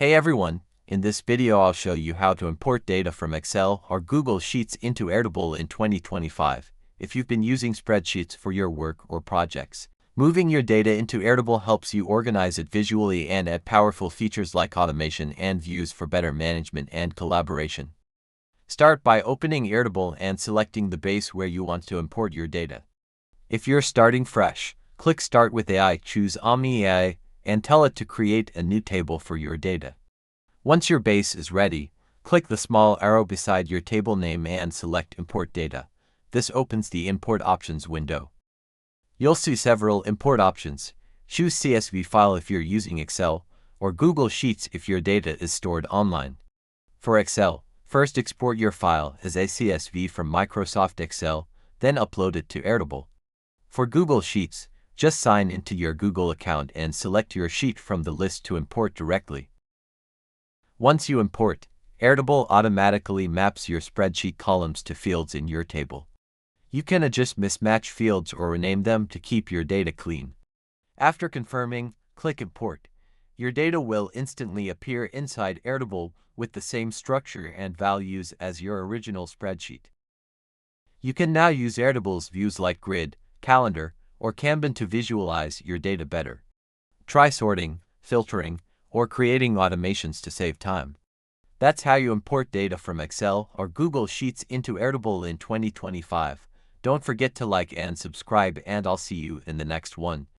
Hey everyone, in this video I'll show you how to import data from Excel or Google Sheets into Airtable in 2025. If you've been using spreadsheets for your work or projects, moving your data into Airtable helps you organize it visually and add powerful features like automation and views for better management and collaboration. Start by opening Airtable and selecting the base where you want to import your data. If you're starting fresh, click Start with AI, choose Omni AI, and tell it to create a new table for your data. Once your base is ready, click the small arrow beside your table name and select Import Data. This opens the Import Options window. You'll see several import options. Choose CSV file if you're using Excel, or Google Sheets if your data is stored online. For Excel, first export your file as a CSV from Microsoft Excel, then upload it to Airtable. For Google Sheets, just sign into your Google account and select your sheet from the list to import directly. Once you import, Airtable automatically maps your spreadsheet columns to fields in your table. You can adjust mismatched fields or rename them to keep your data clean. After confirming, click Import. Your data will instantly appear inside Airtable with the same structure and values as your original spreadsheet. You can now use Airtable's views like Grid, Calendar, or Kanban to visualize your data better. Try sorting, filtering, or creating automations to save time. That's how you import data from Excel or Google Sheets into Airtable in 2025. Don't forget to like and subscribe, and I'll see you in the next one.